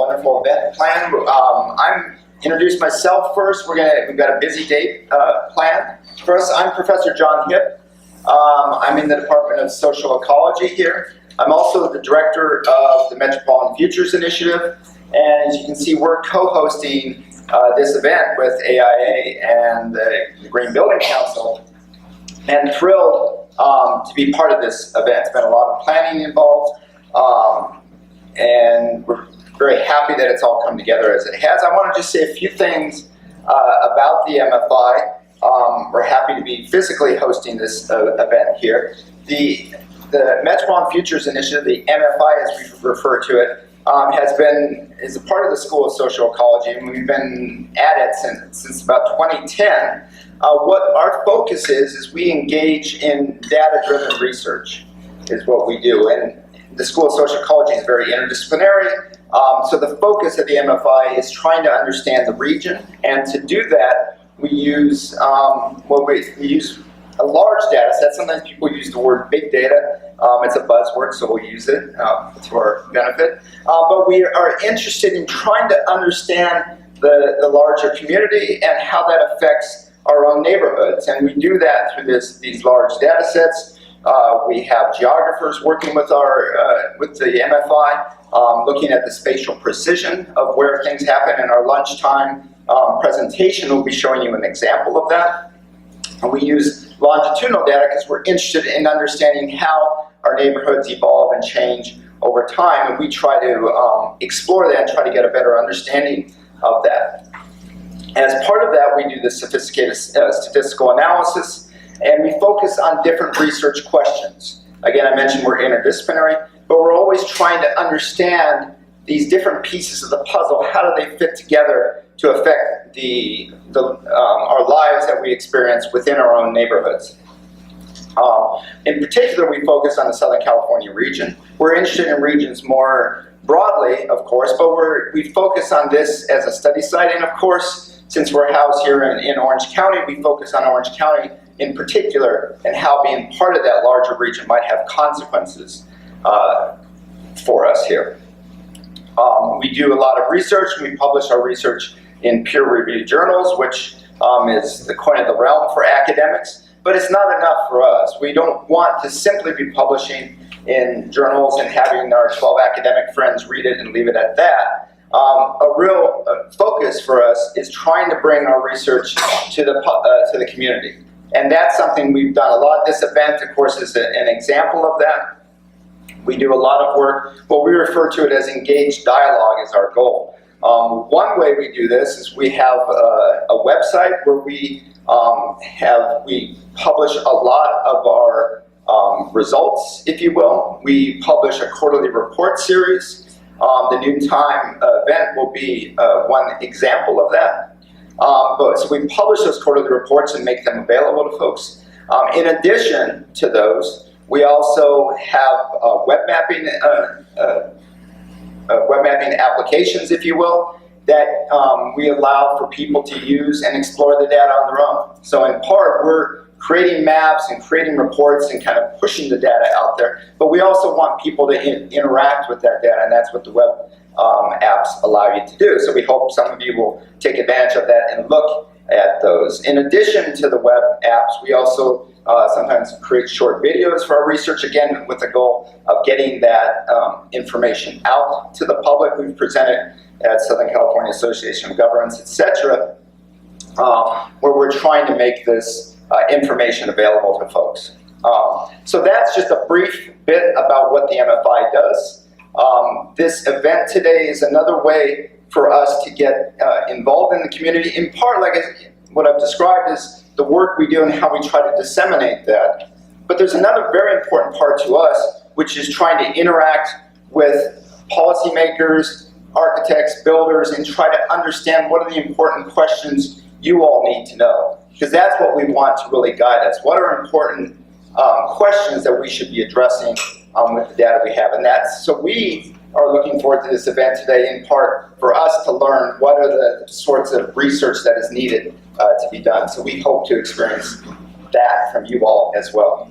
wonderful event plan. I'm introduce myself first. We've got a busy date planned. First, I'm Professor John Hipp. I'm in the Department of Social Ecology here. I'm also the director of the Metropolitan Futures Initiative, and as you can see, we're co-hosting this event with AIA and the Green Building Council, and thrilled to be part of this event. It's been a lot of planning involved, and we're very happy that it's all come together as it has. I want to just say a few things about the MFI. We're happy to be physically hosting this event here. The Metropolitan Futures Initiative, the MFI as we refer to it, is a part of the School of Social Ecology, and we've been at it since about 2010. What our focus is we engage in data-driven research, is what we do. And the School of Social Ecology is very interdisciplinary, so the focus of the MFI is trying to understand the region, and to do that, we use we use a large data set. Sometimes people use the word big data. It's a buzzword, so we'll use it to our benefit. But we are interested in trying to understand the larger community and how that affects our own neighborhoods. And we do that through these large data sets. We have geographers working with the MFI, looking at the spatial precision of where things happen. In our lunchtime presentation, we'll be showing you an example of that. And we use longitudinal data because we're interested in understanding how our neighborhoods evolve and change over time, and we try to explore that and try to get a better understanding of that. As part of that, we do this sophisticated statistical analysis, and we focus on different research questions. Again, I mentioned we're interdisciplinary, but we're always trying to understand these different pieces of the puzzle. How do they fit together to affect our lives that we experience within our own neighborhoods? In particular, we focus on the Southern California region. We're interested in regions more broadly, of course, but we focus on this as a study site. And of course, since we're housed here in Orange County, we focus on Orange County in particular and how being part of that larger region might have consequences for us here. We do a lot of research, and we publish our research in peer-reviewed journals, which is the coin of the realm for academics. But it's not enough for us. We don't want to simply be publishing in journals and having our 12 academic friends read it and leave it at that. A real focus for us is trying to bring our research to the community. And that's something we've done a lot. This event, of course, is an example of that. We do a lot of work. What we refer to it as engaged dialogue is our goal. One way we do this is we have a website where we publish a lot of our results, if you will. We publish a quarterly report series. The noontime event will be one example of that. So we publish those quarterly reports and make them available to folks. In addition to those, we also have web mapping applications, if you will, that we allow for people to use and explore the data on their own. So in part, we're creating maps and creating reports and kind of pushing the data out there, but we also want people to interact with that data, and that's what the web apps allow you to do. So we hope some of you will take advantage of that and look at those. In addition to the web apps, we also sometimes create short videos for our research, again with the goal of getting that information out to the public. We've presented at Southern California Association of Governments, etc., where we're trying to make this information available to folks. So that's just a brief bit about what the MFI does. This event today is another way for us to get involved in the community. In part, like what I've described is the work we do and how we try to disseminate that. But there's another very important part to us, which is trying to interact with policymakers, architects, builders, and try to understand what are the important questions you all need to know. Because that's what we want to really guide us. What are important questions that we should be addressing with the data we have? And so we are looking forward to this event today, in part for us to learn what are the sorts of research that is needed to be done. So we hope to experience that from you all as well.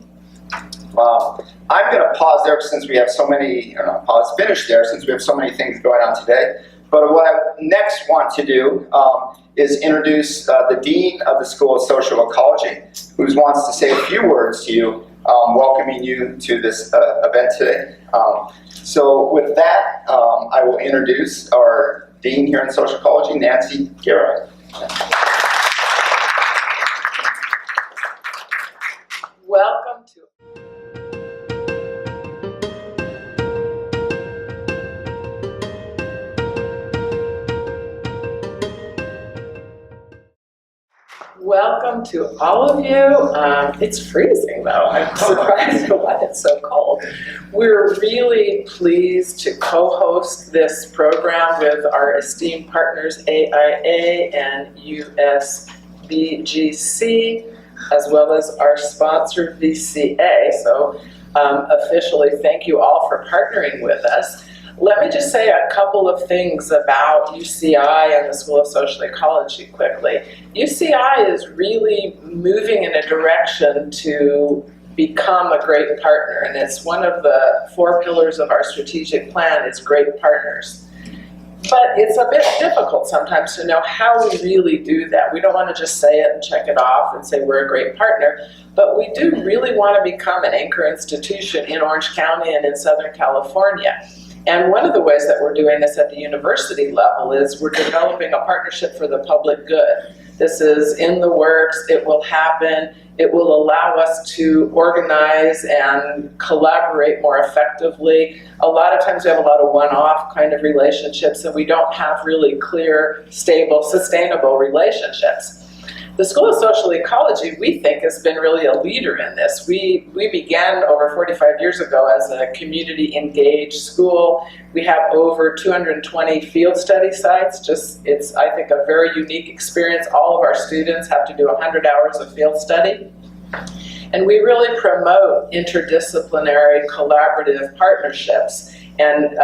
I'm going to pause there since we have so many, finish there since we have so many things going on today. But what I next want to do is introduce the Dean of the School of Social Ecology, who wants to say a few words to you, welcoming you to this event today. So with that, I will introduce our Dean here in Social Ecology, Nancy Guerra. Welcome to Welcome to all of you. It's freezing though. I'm surprised at why it's so cold. We're really pleased to co-host this program with our esteemed partners AIA and USBGC, as well as our sponsor VCA. So officially, thank you all for partnering with us. Let me just say a couple of things about UCI and the School of Social Ecology quickly. UCI is really moving in a direction to become a great partner, and it's one of the 4 pillars of our strategic plan is great partners. But it's a bit difficult sometimes to know how we really do that. We don't want to just say it and check it off and say we're a great partner, but we do really want to become an anchor institution in Orange County and in Southern California. And one of the ways that we're doing this at the university level is we're developing a partnership for the public good. This is in the works, it will happen, it will allow us to organize and collaborate more effectively. A lot of times we have a lot of one-off kind of relationships and we don't have really clear, stable, sustainable relationships. The School of Social Ecology, we think, has been really a leader in this. We began over 45 years ago as a community-engaged school. We have over 220 field study sites. It's, I think, a very unique experience. All of our students have to do 100 hours of field study. And we really promote interdisciplinary, collaborative partnerships. And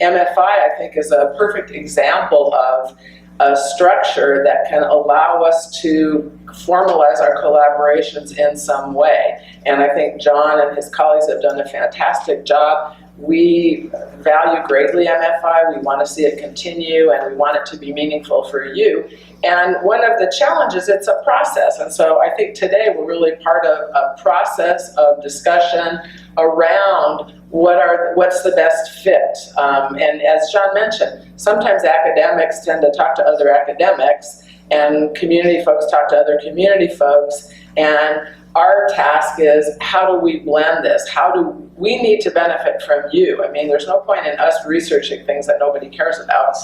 MFI, I think, is a perfect example of a structure that can allow us to formalize our collaborations in some way. And I think John and his colleagues have done a fantastic job. We value greatly MFI. We want to see it continue and we want it to be meaningful for you. And one of the challenges, it's a process. And so I think today we're really part of a process of discussion around what's the best fit. And as John mentioned, sometimes academics tend to talk to other academics and community folks talk to other community folks. And our task is, how do we blend this? How do we need to benefit from you? I mean, there's no point in us researching things that nobody cares about.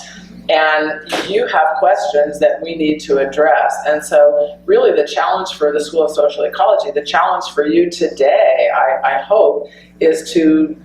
And you have questions that we need to address. And so really the challenge for the School of Social Ecology, the challenge for you today, I hope, is to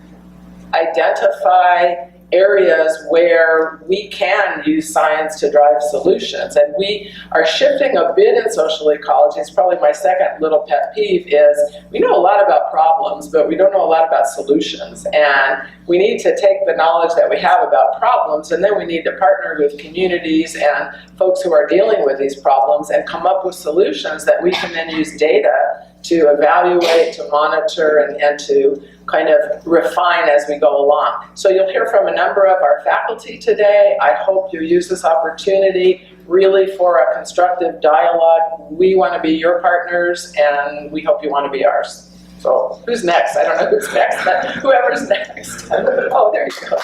identify areas where we can use science to drive solutions. And we are shifting a bit in social ecology. It's probably my second little pet peeve is we know a lot about problems, but we don't know a lot about solutions. And we need to take the knowledge that we have about problems, and then we need to partner with communities and folks who are dealing with these problems and come up with solutions that we can then use data to evaluate, to monitor, and to kind of refine as we go along. So you'll hear from a number of our faculty today. I hope you use this opportunity really for a constructive dialogue. We want to be your partners, and we hope you want to be ours. So who's next? I don't know who's next, but whoever's next. Oh, there you go.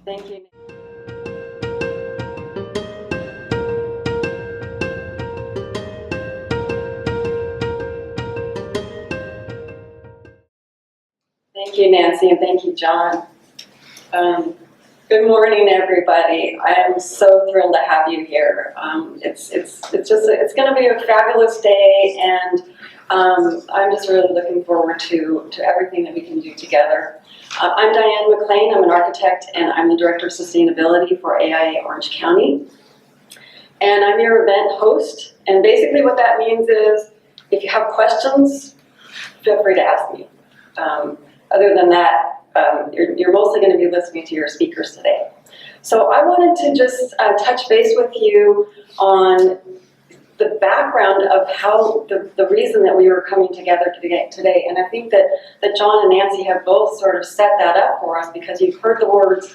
Thank you. Thank you, Nancy, and thank you, John. Good morning, everybody. I am so thrilled to have you here. It's going to be a fabulous day, and I'm just really looking forward to everything that we can do together. I'm Diane McLean. I'm an architect, and I'm the Director of Sustainability for AIA Orange County. And I'm your event host, and basically what that means is if you have questions, feel free to ask me. Other than that, you're mostly going to be listening to your speakers today. So I wanted to just touch base with you on the background of how the reason that we were coming together today. And I think that John and Nancy have both sort of set that up for us, because you've heard the words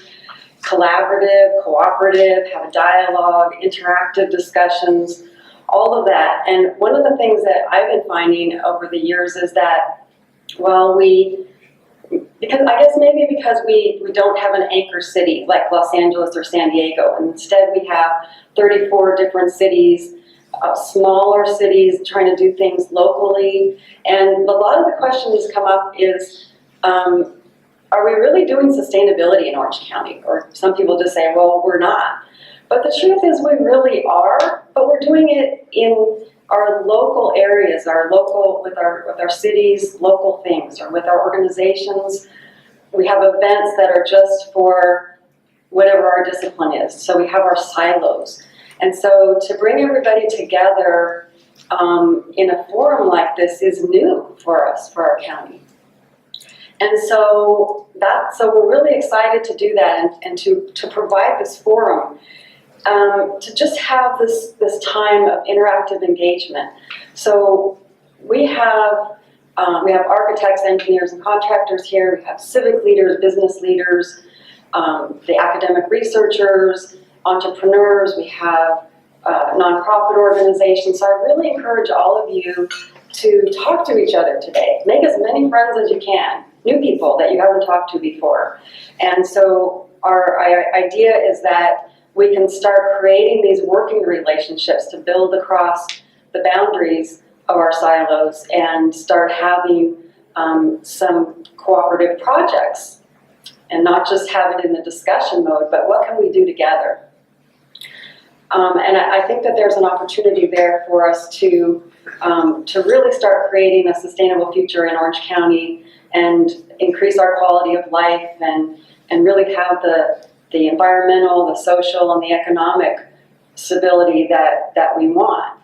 collaborative, cooperative, have a dialogue, interactive discussions, all of that. And one of the things that I've been finding over the years is that, well, because we don't have an anchor city like Los Angeles or San Diego, and instead we have 34 different cities, smaller cities trying to do things locally. And a lot of the questions come up is, are we really doing sustainability in Orange County? Or some people just say, well, we're not. But the truth is we really are, but we're doing it in our local areas, with our cities, local things, or with our organizations. We have events that are just for whatever our discipline is. So we have our silos. And so to bring everybody together in a forum like this is new for us, for our county. And so we're really excited to do that, and to provide this forum, to just have this time of interactive engagement. So we have architects, engineers, and contractors here. We have civic leaders, business leaders, the academic researchers, entrepreneurs. We have nonprofit organizations. So I really encourage all of you to talk to each other today. Make as many friends as you can, new people that you haven't talked to before. And so our idea is that we can start creating these working relationships to build across the boundaries of our silos and start having some cooperative projects, and not just have it in the discussion mode, but what can we do together? And I think that there's an opportunity there for us to really start creating a sustainable future in Orange County and increase our quality of life, and really have the environmental, the social, and the economic stability that we want.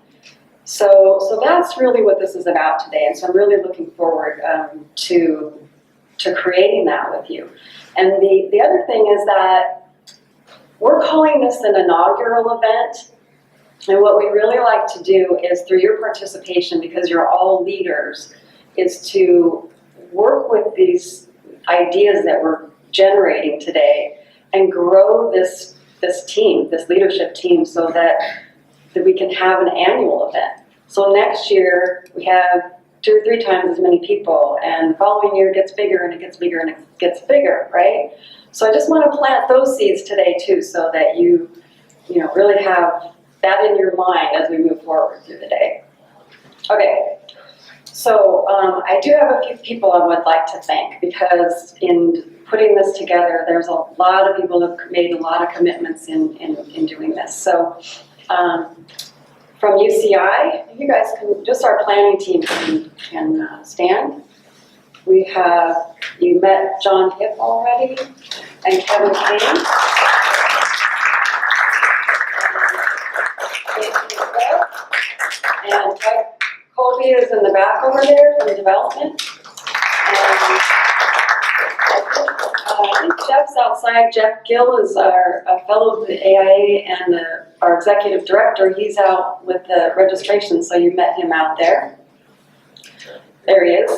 So that's really what this is about today, and so I'm really looking forward to creating that with you. And the other thing is that we're calling this an inaugural event, and what we really like to do is, through your participation, because you're all leaders, is to work with these ideas that we're generating today and grow this team, this leadership team, so that we can have an annual event. So next year we have 2 or 3 times as many people, and the following year it gets bigger and it gets bigger and it gets bigger, right? So I just want to plant those seeds today too, so that you really have that in your mind as we move forward through the day. Okay, so I do have a few people I would like to thank, because in putting this together, there's a lot of people who have made a lot of commitments in doing this. So from UCI, you guys can, just our planning team can stand. You met John Hipp already, and Kevin King. And Colby is in the back over there from development. And I think Jeff's outside. Jeff Gill is a fellow of the AIA and our executive director. He's out with the registration, so you met him out there. There he is.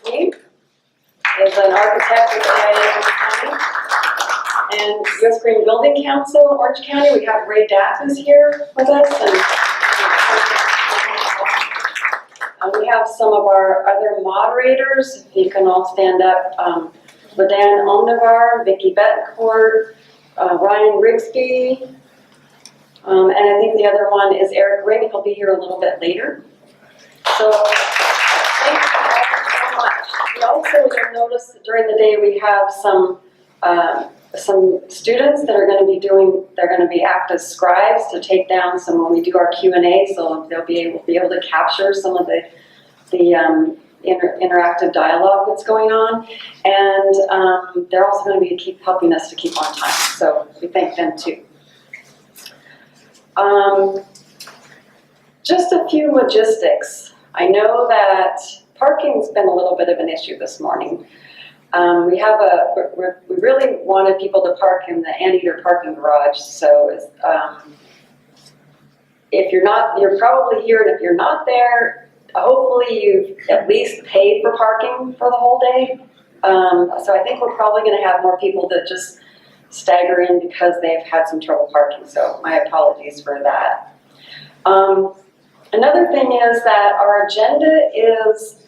Steve is an architect with the AIA Orange County. And U.S. Green Building Council, Orange County, we have Ray Dapp is here with us. And we have some of our other moderators. If you can all stand up. LaDanne Omnivar, Vicki Betancourt, Ryan Rigsby, and I think the other one is Eric Ring. He'll be here a little bit later. So thank you all so much. We also, you'll notice that during the day we have some students that are going to be act as scribes to take down some when we do our Q&A, so they'll be able to capture some of the interactive dialogue that's going on, and they're also going to be keep helping us to keep on time. So we thank them too. Just a few logistics. I know that parking's been a little bit of an issue this morning. We really wanted people to park in the Anteater parking garage, so if you're probably here, and if you're not there, hopefully you've at least paid for parking for the whole day. So I think we're probably going to have more people that just stagger in because they've had some trouble parking, so my apologies for that. Another thing is that our agenda is,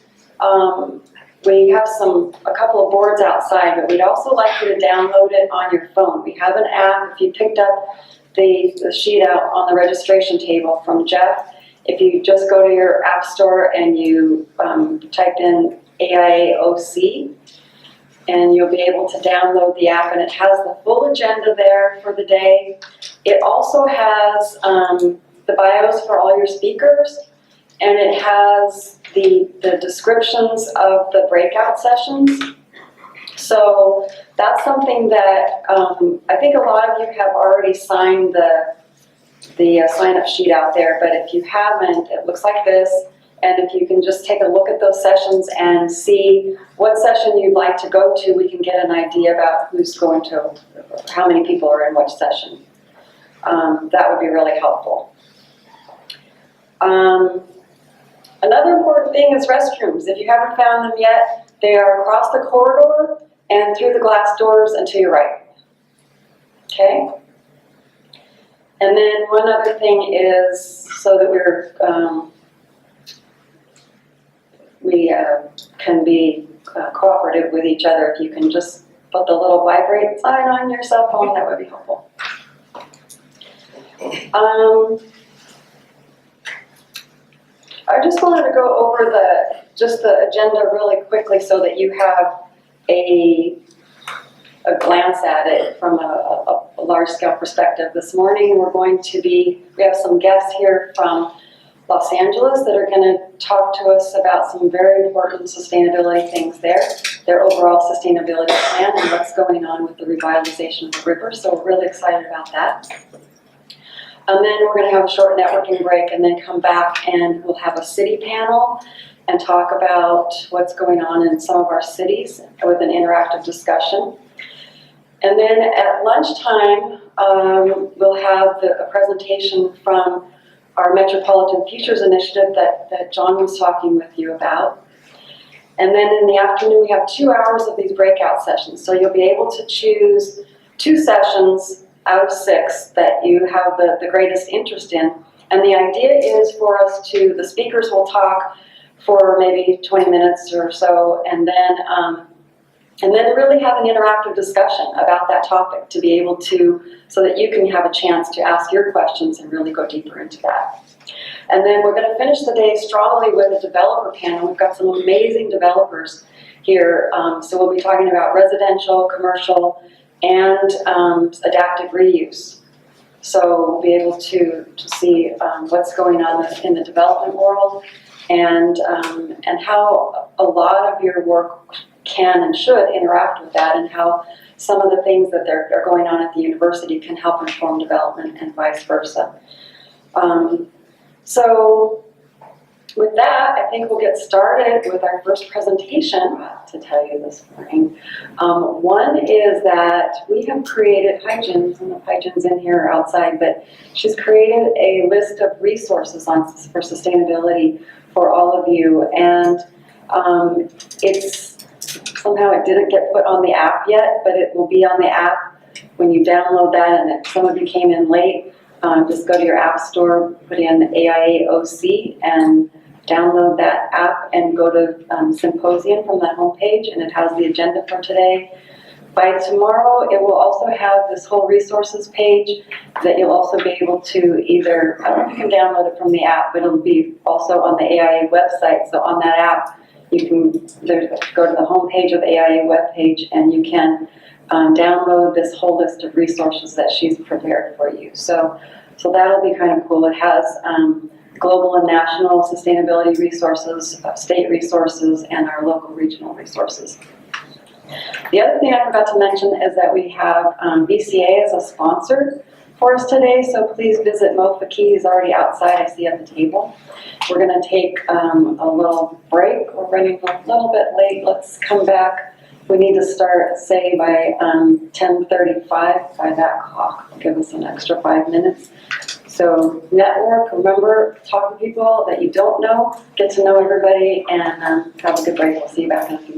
we have a couple of boards outside, but we'd also like you to download it on your phone. We have an app. If you picked up the sheet out on the registration table from Jeff, if you just go to your app store and you type in AIAOC, and you'll be able to download the app, and it has the full agenda there for the day. It also has the bios for all your speakers, and it has the descriptions of the breakout sessions. So that's something that I think a lot of you have already signed the sign-up sheet out there, but if you haven't, it looks like this. And if you can just take a look at those sessions and see what session you'd like to go to, we can get an idea about who's going to, how many people are in which session. That would be really helpful. Another important thing is restrooms. If you haven't found them yet, they are across the corridor and through the glass doors and to your right. Okay? And then one other thing is, so that we can be cooperative with each other, if you can just put the little vibrate sign on your cell phone, that would be helpful. I just wanted to go over the agenda really quickly so that you have a glance at it from a large scale perspective. This morning we have some guests here from Los Angeles that are going to talk to us about some very important sustainability things there, their overall sustainability plan and what's going on with the revitalization of the river. So we're really excited about that. And then we're going to have a short networking break and then come back and we'll have a city panel and talk about what's going on in some of our cities with an interactive discussion. And then at lunchtime, we'll have a presentation from our Metropolitan Futures Initiative that John was talking with you about. And then in the afternoon, we have 2 hours of these breakout sessions. So you'll be able to choose 2 sessions out of 6 that you have the greatest interest in. And the idea is for us the speakers will talk for maybe 20 minutes or so, and then really have an interactive discussion about that topic to be able to, so that you can have a chance to ask your questions and really go deeper into that. And then we're going to finish the day strongly with a developer panel. We've got some amazing developers here. So we'll be talking about residential, commercial, and adaptive reuse. So we'll be able to see what's going on in the development world and how a lot of your work can and should interact with that, and how some of the things that are going on at the university can help inform development and vice versa. So with that, I think we'll get started with our first presentation to tell you this morning. One is that we have created, hi Jen, I don't know if hi Jen's in here or outside, but she's created a list of resources for sustainability for all of you, and somehow it didn't get put on the app yet, but it will be on the app when you download that. And if some of you came in late, just go to your app store, put in AIAOC and download that app and go to Symposium from that homepage, and it has the agenda for today. By tomorrow, it will also have this whole resources page that you'll also be able to either, I don't know if you can download it from the app, but it'll be also on the AIA website. So on that app, you can go to the homepage of the AIA webpage and you can download this whole list of resources that she's prepared for you. So that'll be kind of cool. It has global and national sustainability resources, state resources, and our local regional resources. The other thing I forgot to mention is that we have BCA as a sponsor for us today, so please visit Mo Faki. He's already outside, I see at the table. We're going to take a little break. We're running a little bit late. Let's come back We need to start, say, by 10:35 by that clock. Give us an extra 5 minutes. So network, remember, talk to people that you don't know, get to know everybody, and have a good break. We'll see you back in a few